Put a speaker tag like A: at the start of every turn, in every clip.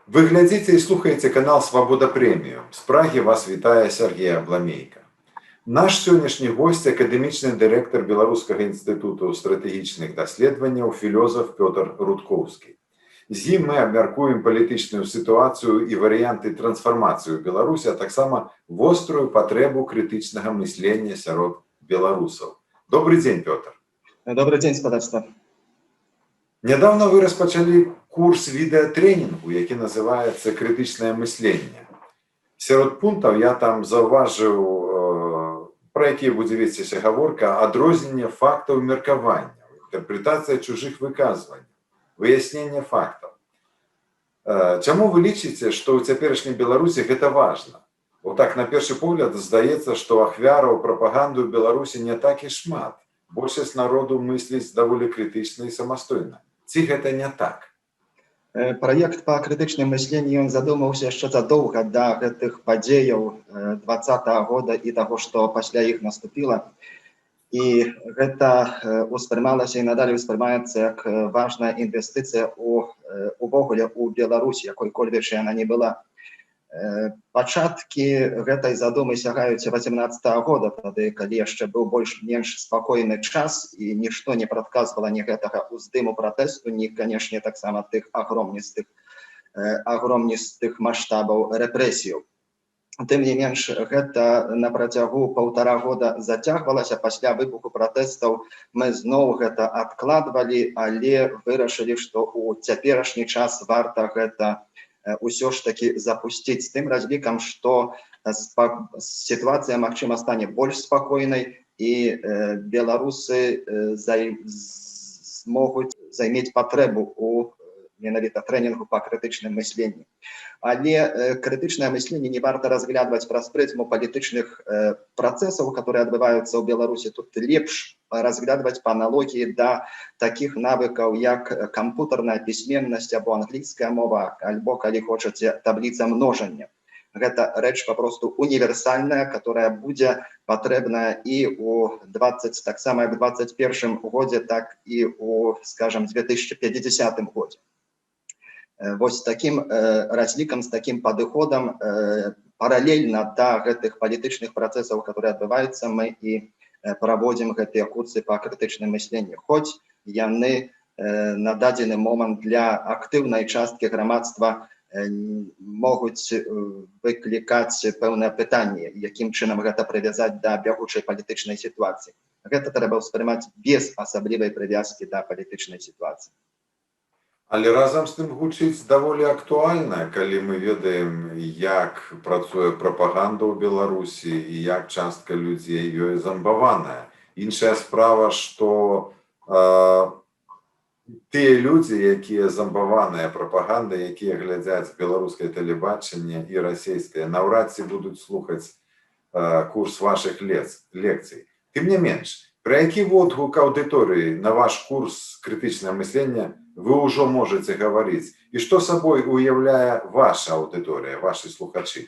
A: Вы глядзіце і слухаеце канал Свабода Прэміум. З Прагі вас вітае Сергей Абламейка. Наш сённяшні госць акадэмічны дырэктар Беларускага інстытуту стратэгічных даследаванняў філёзаф Пётр Рудкоўскі. З ім мы абмяркуем палітычную сітуацыю і варыянты трансфармацыі Беларусі, а таксама вострую патрэбу крытычнага мыслення сярод беларусаў. Добрый дзень, Пётр.
B: Добрый день, спадачество.
A: Нядаўна вы распачалі курс відэатрэнінгу, які называецца крытычнае мысленне. Сярод пунктаў я там заўважыў, пра якія будзе весціся гаворка, адрозненне фактаў меркавання, інтэрпрэтацыя чужых выказванняў, выясненне фактаў. Чаму вы лічыце, што ў цяперашняй Беларусі гэта важна? Бо так, на першы погляд, здаецца, што ахвяраў прапаганды ў Беларусі не так і шмат. Большасць народу мысліць даволі крытычна і самастойна. Ці гэта не так?
B: Праект па крытычным мысленні ён задумаўся яшчэ задоўга да гэтых падзеяў 20-го года і таго, што пасля іх наступіла. І гэта ўспрымалася і надалей ўспрымаецца як важная інвестыцыя увогуле ў Беларусі, якой-кольвеч яна не была. Пачаткі гэтай задумы сягаюць 18-го года, тады, калі яшчэ быў больш-менш спакойны час і нішто не прадказвала ні гэтага ўздыму пратэсту, ні, канешне, таксама тых агромністых маштабаў рэпрэсіяў. Тым не менш, гэта на працягу 1,5 года зацягвалася. Пасля выбуху пратэстаў мы зноў гэта адкладвалі, але вырашылі, што ў цяперашні час варта гэта ўсё ж таки запусціць з тым разлікам, што сітуацыя, магчыма, стане больш спакойнай і беларусы змогуць займець патрэбу ў менавіта трэнінгу па крытычным мысленні. Але крытычнае мысленне не варта разглядваць праз прызму палітычных працэсаў, которые адбываюцца ў Беларусі. Тут лепш разглядваць па аналогіі да такіх навыкаў, як кампутарная пісьменнасць або англійская мова, альбо, калі хочаце, табліца множання. Гэта рэч папросту універсальная, которая будзе патрэбная і ў 21 годзе, так і ў, скажем, 2050 годзе. Вось такім разлікам, з такім падыходам паралельна да гэтых палітычных працэсаў, которые адбываюцца, мы і праводзім гэтыя курсы па крытычным мысленні. Хоць яны на дадзены момант для актыўнай часткі грамадства могуць выклікаць пэўнае пытанне, якім чынам гэта прывязаць да бягучай палітычнай сітуацыі. Гэта трэба ўспрымаць без асаблівай прывязкі да палітычнай сітуацыі.
A: Але разам з тым гучыць даволі актуальна, калі мы ведаем, як працуе прапаганда ў Беларусі і як частка людзей ёй зомбаваная. Іншая справа, што тыя людзі, якія зомбаваныя прапагандай, якія глядзяць беларускае тэлебачанне і расійскае, наўрад ці будуць слухаць курс вашых лекцый. Тым не менш, пра які водгук аўдыторыі на ваш курс крытычнае мысленне вы ўжо можаце гаварыць? І што сабой уяўляе ваша аўдыторыя, вашы слухачы?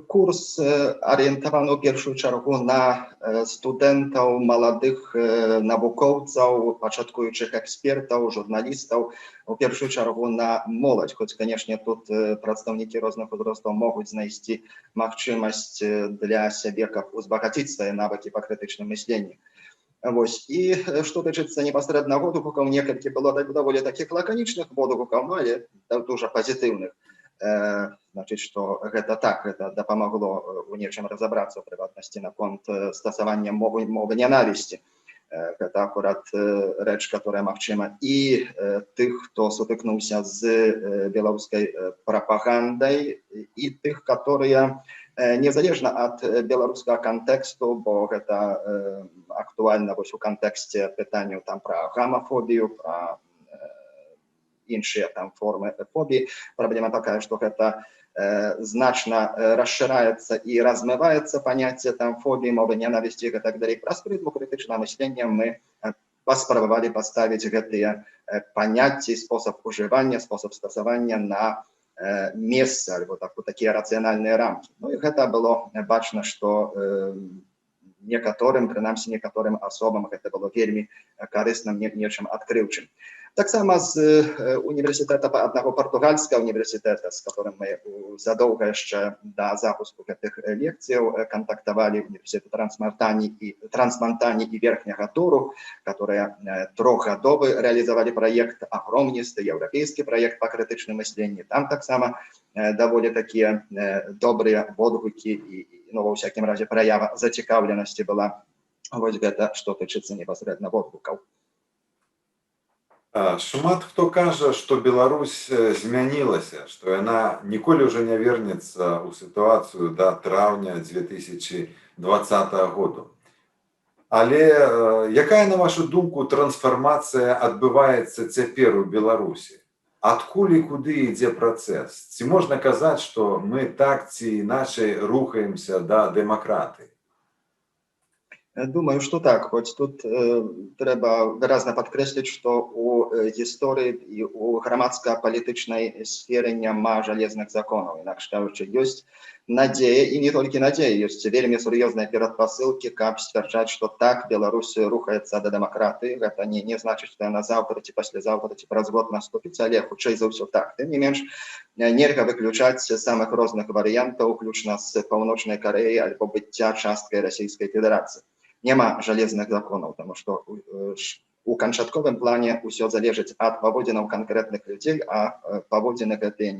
B: Курс арыентаваны ў першую чаргу на студэнтаў, маладых навукоўцаў, пачаткуючых экспертаў, журналістаў, у першую чаргу на моладзь, хоць, канешне, тут прадстаўнікі розных узростаў могуць знайсці магчымасць для сябе, каб узбагаціць свае навыкі па крытычным мысленні. Вось. І што тычыцца непасрэдна водгукаў, некалькі было даволі такіх лаканічных водгукаў, але дужа пазітыўных. Значыць, што гэта так, гэта дапамагло у нечым разабрацца, ў прыватнасці наконт стасавання мовы нянавісці. Гэта акурат рэч, которая магчыма і тых, хто сутыкнуўся з беларускай прапагандай, і тых, которые незалежна ад беларускага кантэксту, бо гэта актуальна вось у кантэксце пытанняў там пра гамафобію, пра іншыя там формы фобіі. Праблема такая, што гэта значна расшыраецца і размываецца паняцце там фобіі, мовы нянавісці і так далей. Праз прызму крытычнага мыслення мы паспрабавалі паставіць гэтыя паняцці, спосаб ужывання, спосаб стасавання на месца, альбо такія рацыянальныя рамкі. Ну і гэта было бачна, што некаторым, прынамсі некаторым асобам гэта было вельмі карысным, нечым адкрыўчым. Tak samo z Uniwersytetu одного Португальskiego Uniwersytetu, z którym my zadługo jeszcze do zapusku tych lekcji kontaktowali Uniwersytet Transmontanii i Верхнего Туру, которые трехгодовый реализовали проект, огромнейший европейский проект по критичному мышлению. Там так само довольно такие добрые отгуки и, ну, во всяком разе, проява зацікавлености была. Вот это, что тычыцца непосредственно отгуков.
A: Шмат хто кажа, што Беларусь змянілася, што яна ніколі ўжо не вернецца ў сітуацыю да траўня 2020 году. Але якая, на вашу думку, трансфармацыя адбываецца цяпер у Беларусі? Адкуль і куды ідзе працэс? Ці можна казаць, што мы так ці іначай рухаемся да дэмакратыі?
B: Думаю, что так, хоть тут треба выразно подкреслить, что у истории и у громадско-политичной сферы нема железных законов. Инакше кажучи, есть надея, и не только надея, есть вельми серьезные предпосылки, как стверджать, что так Беларусь рухается до демократии. Это не значит, что она завтра, ці послезавтра, ці праз год наступить, але хутчэй за ўсё так. Тым не менш, нельга выключать самых розных вариантов, включно с Паўночнай Кореей, альбо быцця часткай Российской Федерации. Нема железных законов, потому что у канчатковым плане все залежыць от паводзінаў конкретных людей, а паводзіны гэтыя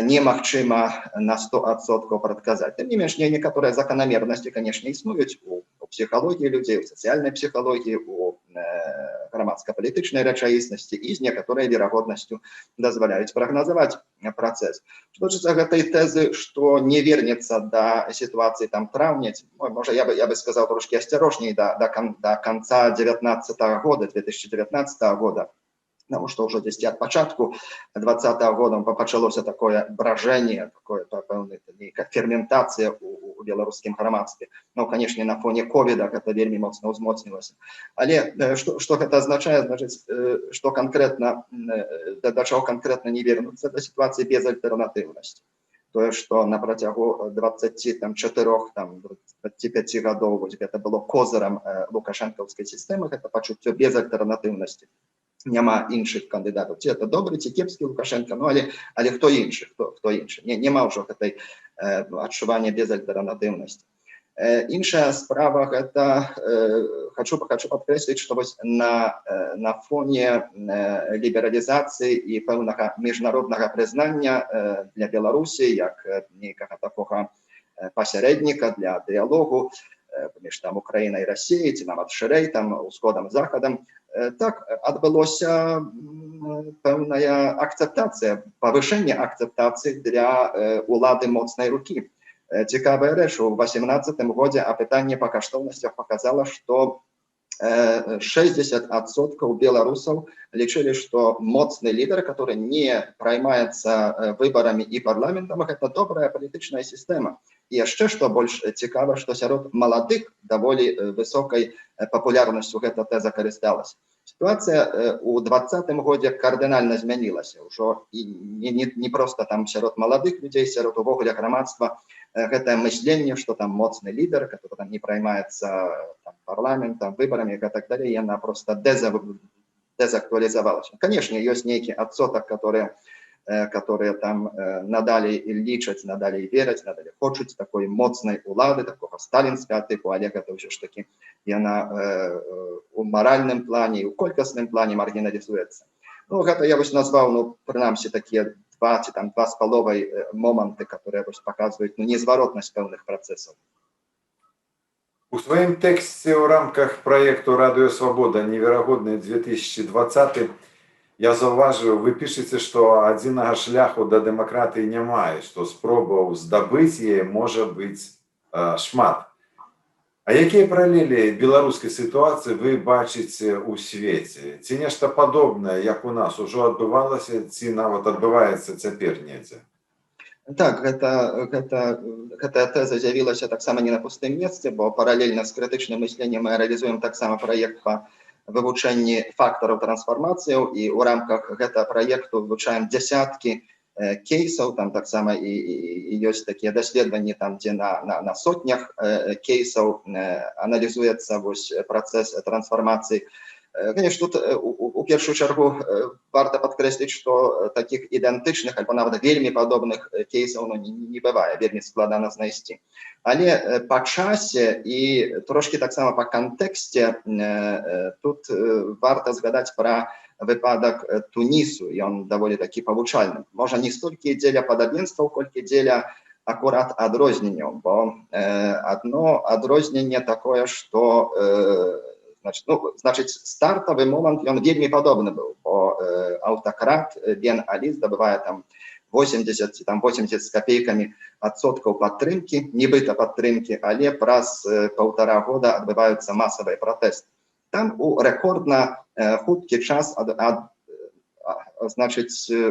B: немагчыма на 100% прадказаць. Тым не менш, некаторыя закономерности, конечно, існуюць у психологии людей, у социальной психологии, у громадско-политичной рэчаіснасці і з некаторай верагоднасцю дазваляюць прагназаваць працэс. Што ж за гэтай тэзы, што не вернецца да сітуацыі там траўня, можа, я бы сказаў трошки асцярожней до конца 2019 года, потому что уже здесь от початку 2020 года пачалося такое брожение, такое ферментация у беларускім грамадстве. Ну, конечно, на фоне ковида это вельмі моцна ўзмоцнілася. Але что это означает? Значит, что конкретно, до чего конкретно не вернуться до ситуации безальтернативности. То, что на протягу 24-25 годов это было козырем лукашенковской системы, это почуццё безальтернативности. Нема іншых кандидатов. Ці это добрый, ці кепскі Лукашенко, ну, але хто іншы? Нема ўжо гэтай адчування безальтернативности. Іншая справа, это хочу подкрэсліць, што вось на фоне лібералізацыі і пэўнага міжнароднага прызнання для Беларусі як нейкага такога пасярэдніка для дыялогу паміж там Украінай і Расіяй, ці нават шырэй, там усходам, захадам, так адбылося пэўная акцэптацыя, павышэнне акцэптацыі для улады моцнай рукі. Цікавая рэч, у 2018 годзе апытанне па каштоўнасцях показало, што 60% беларусаў лічылі, што моцны лідар, который не праймаецца выбарамі і парламентам, гэта добрая палітычная сістэма. І яшчэ што больш цікава, што сярод маладых даволі высокай папулярнасцю гэта тэза карысталася. Ситуация у 2020 годзе кардынальна змянілася. Ужо не просто там сярод маладых людей, сярод увогуле грамадства гэтае мысленне, што там моцны лідар, который там не праймаецца парламентам, выбарамі и так далее, яна просто дезактуализовалась. Конечно, есть некий адсотак, которые там надалей лічаць, надалей вераць, надалей хочуць такой моцнай улады, такого сталінскага типу, але гэта ўсё ж таки яна у маральным плане і у колькасным плане маргіналізуецца. Ну, гэта я вось назваў, ну, прынамсі, такія 2-2,5 моманты, которые вось паказваюць, ну, незваротнасць пэўных працэсаў.
A: У сваім тэксце ў рамках праекту «Радыё Свабода. Неверагодны 2020» я заўважыў, вы пішаце, што адзінага шляху да дэмакратыі няма, што спробаў здабыць яе можа быць шмат. А якія паралелі беларускай сітуацыі вы бачыце ў свеце? Ці нешта падобнае, як у нас, ужо адбывалася, ці нават адбываецца цяпер недзе?
B: Так, гэтая тэза з'явілася таксама не на пустым месцы, бо паралельна з крытычным мысленнем мы рэалізуем таксама праект па вывучэнні фактараў трансфармацыяў, і ў рамках гэтага праекту вывучаем дзясяткі кейсаў, там таксама і ёсць такія даследаванні, там дзе на сотнях кейсаў аналізуецца вось працэс трансфармацыі Конечно, тут у першую чаргу варта падкрэсліць, што такіх ідэнтычных альбо нават вельмі падобных кейсаў не бывае, вельмі складана знайсці. Але па часе і трошкі таксама па кантэксце тут варта згадаць пра выпадак Тунісу, ён даволі такі павучальны. Можа, не столькі дзеля падабенстваў, колькі дзеля акурат адрозненняў, бо адно адрозненне такое, што значыць, стартавы момант ён вельмі падобны быў, бо аўтакрат Бен Алі здабывае там 80 з капейкамі адсоткаў падтрымкі, нібыта падтрымкі, але праз 1,5 года адбываюцца масавыя пратэсты. Там у рэкордна хуткі час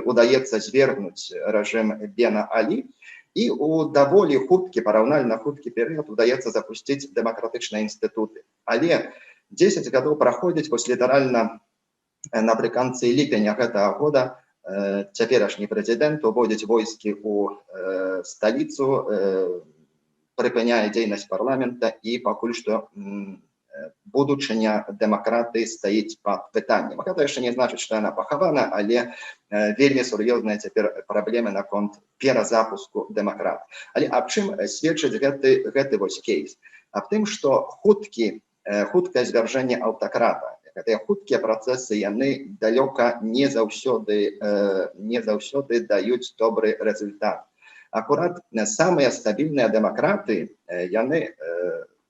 B: удаецца звергнуць рэжым Бена Алі, і у даволі хуткі, параўнальна хуткі перыяд удаецца запусціць дэмакратычныя інстытуты. Але 10 гадоў праходзіць, вось літаральна напрыканцы ліпеня гэтага года цяперашні прэзідэнт уводзіць войскі ў сталіцу, прыпыняе дзейнасць парламента, і пакуль што будучыня дэмакратыі стаіць пад пытаннем. Гэта яшчэ не значыць, што яна пахавана, але вельмі сур'ёзныя цяпер праблемы наконт перазапуску дэмакрат. Але аб чым сведчыць гэты вось кейс? Аб тым, што хуткае звяржэнне аўтакрата, гэтыя хуткія працэсы, яны далёка не заўсёды даюць добры рэзультат. Акурат самыя стабільныя дэмакраты, яны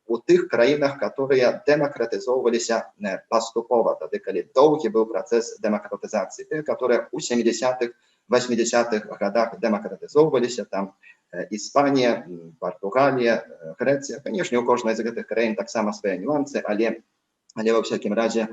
B: у тых краінах, которые дэмакратызоўваліся паступова, тады, калі доўгі быў працэс дэмакратызацыі, тыя, которые ў 70-х, 80-х годах дэмакратызоўваліся, там Іспанія, Португалія, Грэцыя. Канешне, у кожнай з гэтых краін таксама свае нюансы, але ва ўсякім разе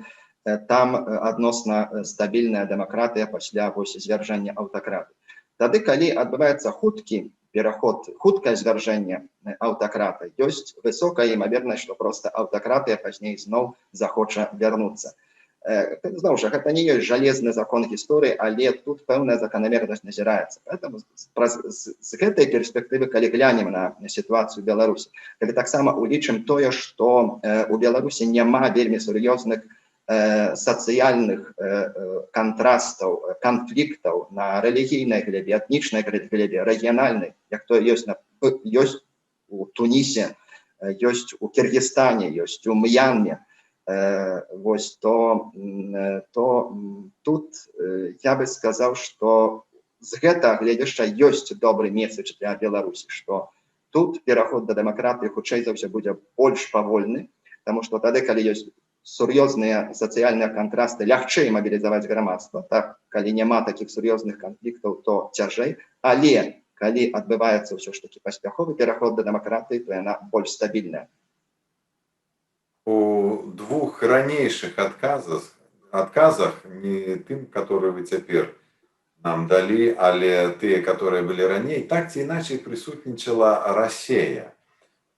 B: там адносна стабільная дэмакратыя пасля звяржэння аўтакраты. Тады, калі адбываецца хуткі пераход, хуткае звяржэнне аўтакрата, ёсць высокая імавернасць, што проста аўтакратыя пазней зноў захоча вярнуцца. Зноў жа, гэта не ёсць жалезны закон гісторыі, але тут пэўная заканамернасць назіраецца. Поэтому з гэтай перспектывы, калі глянем на сітуацыю ў Беларусі, калі таксама улічым тое, што у Беларусі няма вельмі сур'ёзных сацыяльных кантрастаў, канфліктаў на рэлігійнай глебе, этнічнай глебе, рэгіянальнай, як то ёсць у Тунісе, ёсць у Кіргізстане, ёсць у М'янме, то тут я бы сказаў, што з гэтага гледзяшча ёсць добры месседж для Беларусі, што тут пераход да дэмакратыі хутчэй за ўсё будзе больш павольны, таму што тады, калі ёсць сур'ёзныя сацыяльныя кантрасты, лягчэй мабілізаваць грамадства. Так, калі няма такіх сур'ёзных канфліктаў, то цяжэй, але калі адбываецца ўсё ж такі паспяховы пераход да дэмакратыі, то яна больш стабільная.
A: У двух ранейшых адказах, не тым, которые вы цяпер нам далі, але тыя, которые былі раней, так ці іначай прысутнічала Расія.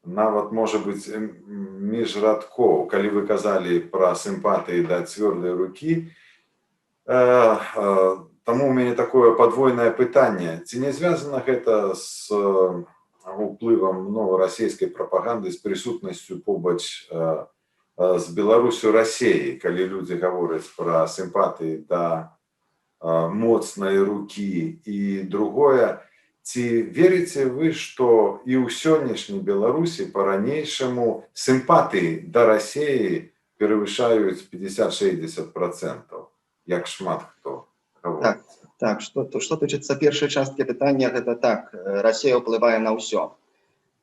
A: Нават, можа быць, між радкоў, калі вы казалі пра сімпатыі да цвёрдай рукі, таму у мяне такое падвойнае пытанне. Ці не звязана гэта з уплывам новарасійскай прапаганды, з прысутнасцю побач з Беларусю Расіі, калі людзі гавораць пра сімпатыі да моцнай рукі? І другое, ці верыце вы, што і ў сённяшняй Беларусі па-ранейшаму сімпатыі да Расіі перавышаюць 50-60%, як шмат хто гаворыць?
B: Так, што тычыцца першай часткі пытання, гэта так, Расія ўплывае на ўсё.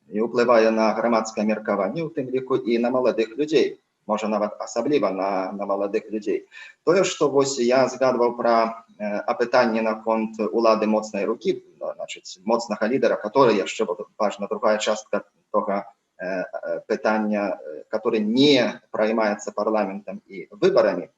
B: І ўплывае на грамадскае меркаванне, у тым ліку і на маладых людзей. Можа, нават асабліва на маладых людзей. Тое, што вось я згадваў пра апытанне наконт улады моцнай рукі, значыць, моцнага лідара, который яшчэ важна другая частка того пытання, который не праймаецца парламентам і выбарамі,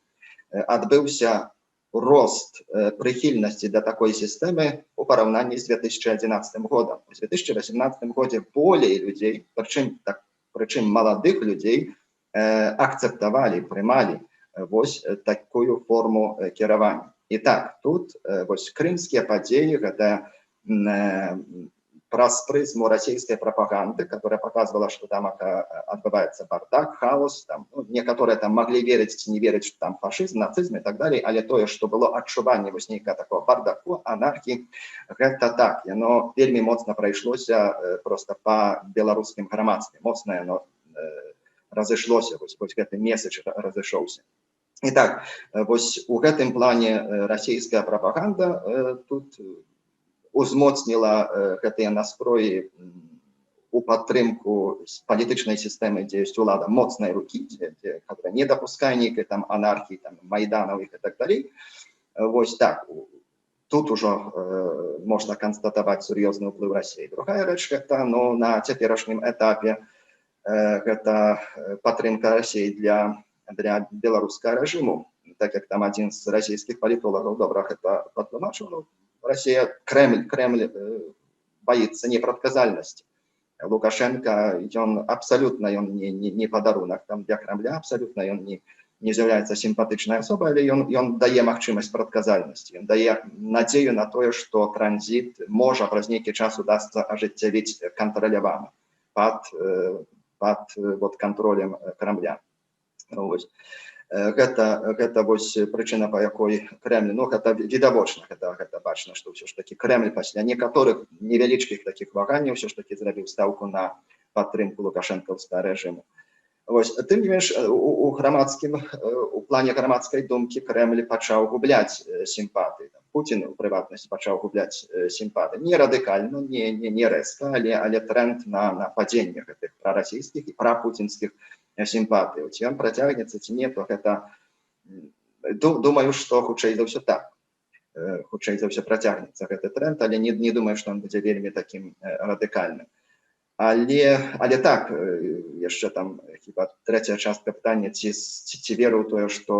B: адбыўся рост прыхільнасці да такой сістэмы у параўнанні з 2011 годам. У 2018 годзе болей людзей, прычым маладых людзей, акцэптавалі, прымалі вось такую форму кіравання. І так, тут вось крымскія падзеі, гэта праз призму российской пропаганды, которая показывала, что там отбывается бардак, хаос. Там, ну, некоторые там могли верить, не верить, что там фашизм, нацизм и так далее, але то, что было адчуванне вось нейкага такого бардаку, анархии, это так. Оно вельми моцно пройшлося просто по белорусским громадстве. Моцно оно разышлося, вось гэты месседж разышоўся. Итак, вось у гэтым плане российская пропаганда тут узмоцніла гэтыя настроі у падтрымку палітычнай сістэмы, дзе ёсць улада моцнай рукі, которая не дапускае нейкай там анархіі, там, майданаў і так далей. Вось так. Тут ужо можна канстатаваць сур'ёзны ўплыў Расіі. Другая рэч гэта, ну, на цяперашнім этапе гэта падтрымка Расіі для беларускага рэжыму. Так як там адзін з расійскіх палітолагаў добра гэта патлумачыў, ну, Россия, Кремль боится непредсказальности. Лукашенко, он абсолютно не подарунок там для Кремля, абсолютно он не является симпатичной особой, але он дае магчымасць прадказальнасці, он дае надзею на тое, што транзит можа праз нейкі час удасться ажыццявіць кантралявана под вот контролем Кремля. Гэта вось прычына, па якой Кремль, ну, гэта відавочна, гэта бачна, што ўсё ж такі Кремль пасля некаторых невялічкіх такіх ваганняў ўсё ж такі зрабіў стаўку на падтрымку лукашэнкаўскага рэжыму. Вось, тым не менш, у плане грамадскай думкі Кремль пачаў губляць сімпатыі. Путін, у прыватнасці, пачаў губляць сімпатыі. Не радыкальна, не рэзка, але тренд на падзенне гэтых прарасійскіх і прапуцінскіх сімпатыі. Ці ён працягнецца, ці не, то гэта, думаю, што хутчэй за ўсё так. Хутчэй за ўсё працягнецца гэты тренд, але не думаю, што ён будзе вельмі такім радыкальным. Але так, яшчэ там хіба трэцяя частка пытання, ці веру ў тое, што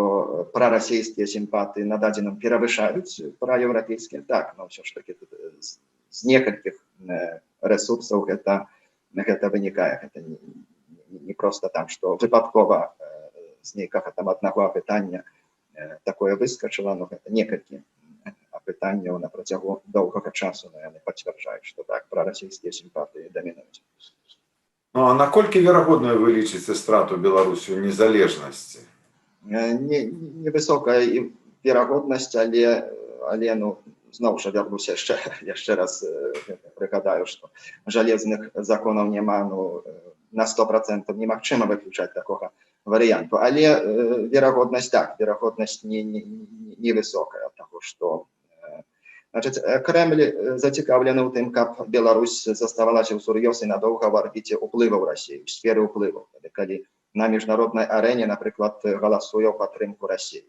B: прарасійскія сімпатыі на дадзеным перавышаюць праеўрапейскія. Так, но ўсё ж такі з некалькіх рэсурсаў гэта вынікае. Гэта не просто там, что выпадкова з нейкага там аднаго апытання такое выскачыла, но гэта некалькі апытанняў на працягу доўгага часу, яны пацвярджаюць, што так, прарасійскія сімпатыі дамінуюць.
A: Ну, а наколькі верагодную вы лічыце страту Беларусі незалежнасці?
B: Невысокая верагоднасць, але ну, зноў жа вярнуся яшчэ раз прыгадаю, што жалезных законаў няма, ну, на 100% немагчыма выключаць такога варыянту. Але верагоднасць так, верагоднасць невысокая ад таго, што Кремль зацікаўлены ў тым, каб Беларусь заставалася ў сур'ёзнай надоўга ў арбіце ўплываў Расіі, ў сферы ўплываў, калі на міжнароднай арэне, напрыклад, галасуе ў падтрымку Расіі.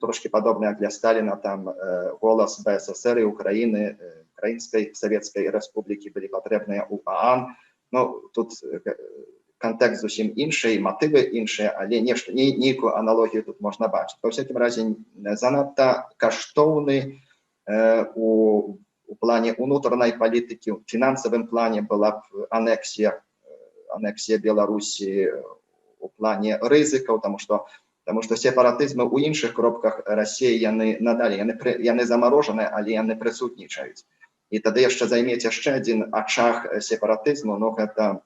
B: Трошки падобна, як для Сталіна, там голас БССР і Украіны, Украінскай Савецкай Рэспублікі былі патрэбныя ў ААН. Ну, тут контекст зусім іншы, матывы іншыя, але нейкую аналогію тут можна бачыць. Па ўсякім разе, занадта каштоўны у плане унутранай палітыкі, у фінансавым плане была б анексія Беларусі у плане рызыкаў, таму што сепаратызмы ў іншых кропках Расіі яны надалі, яны замарожаныя, але яны прысутнічаюць. І тады яшчэ займець яшчэ адзін ачаг сепаратызму, но гэта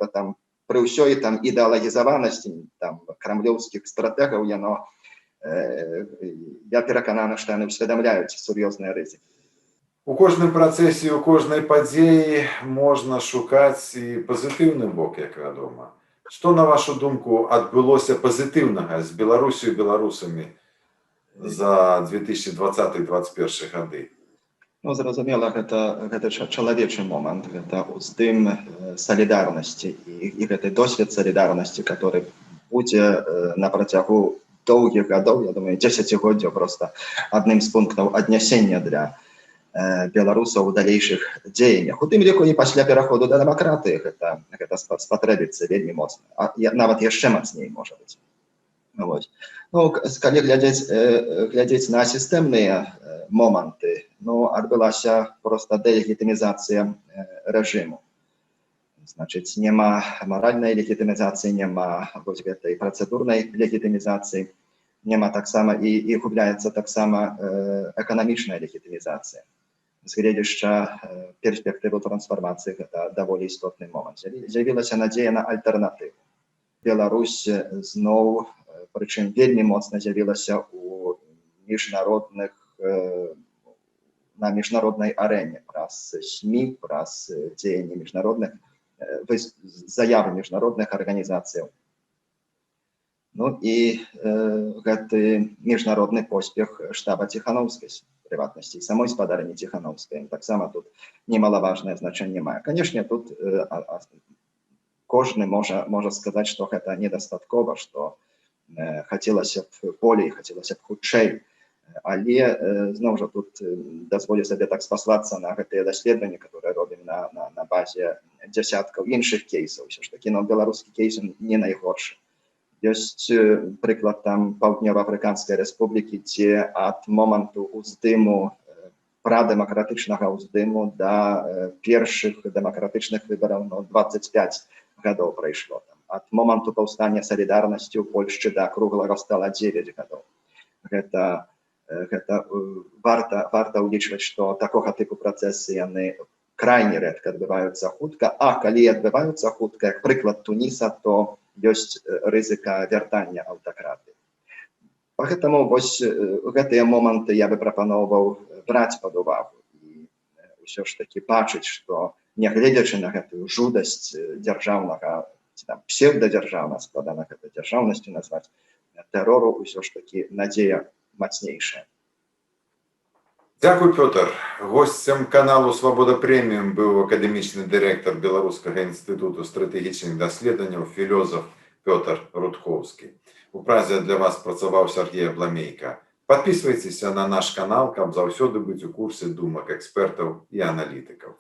B: там пры ўсёй там ідэалагізаванасці там крамлёўскіх стратэгаў, я перакананы, што яны ўсведамляюць сур'ёзныя рызыкі.
A: У кожным працэсе, у кожнай падзеі можна шукаць і пазітыўны бок, як вядома. Што, на вашу думку, адбылося пазітыўнага з Беларусю і беларусамі за 2020-2021 гады?
B: Ну, зразумела, гэта чалавечы момант, гэта уздым салідарнасці і гэты досвед салідарнасці, который будзе на працягу доўгіх гадоў, я думаю, дзесяцігоддзяў просто адным з пунктаў аднясення для беларусаў у далейшых дзеяннях. У тым ліку і пасля пераходу да дэмакратыі гэта спатрэбіцца вельмі моцна, нават яшчэ мацней можа быць. Ну, калі глядзець на сістэмныя моманты, ну, адбылася проста дэлегітымізацыя рэжыму. Значыць, няма маральнай легітымізацыі, няма вось гэтай працэдурнай легітымізацыі, няма таксама і губляецца таксама эканамічная легітымізацыя. з гледзяшча перспектыву трансфармацыі гэта даволі істотны момант. З'явілася надзея на альтэрнатыву. Беларусь зноў, прычым вельмі моцна з'явілася на міжнароднай арэне праз СМІ, праз дзеянні міжнародных заявы міжнародных арганізацыяў. Ну і гэты міжнародны поспех штаба Ціханаўскай, прыватнасці самой спадарні Ціханаўскай, таксама тут немалаважнае значэнне мае. Канешне, тут кожны можа сказаць, што гэта недастаткова, што хацелася б болей, хацелася б хутчэй, але зноў жа тут дазволю сабе так спаслацца на гэтыя даследаванні, которые робім на базе дзясяткаў іншых кейсаў. Усё ж такі, беларускі кейс не найгоршы. Ёсць прыклад там Паўднёва-Афрыканскай рэспублікі, дзе ад моманту ўздыму, прадэмакратычнага ўздыму да першых дэмакратычных выбараў 25 гадоў прайшло. Ад моманту паўстання салідарнасці ў Польшчы да круглага стола 9 гадоў. Гэта варта ўлічваць, што такога тыпу працэсы яны крайне рэдка адбываюцца хутка, а калі адбываюцца хутка, як прыклад Туніса, то ёсць рызыка вяртання аўтакратыі. Пагэтаму вось гэтыя моманты я бы прапаноўваў браць пад увагу і ўсё ж такі бачыць, што нягледзячы на гэтую жудасць дзяржаўнага, псевдадзяржаўна, складана гэта дзяржаўнасцю назваць, тэрору ўсё ж такі надзея мацнейшая.
A: Дякую, Пётр. Гостем каналу «Свабода Прэміум» быў акадэмічны дырэктар Беларускага інстытуту стратэгічных даследаванняў, філёзаф Пётр Рутхоўскі. У Празе для вас працаваў Сергей Абламейка. Подписывайтесь на наш канал, каб заўсёды быць у курсе думак экспертаў і аналітыкаў.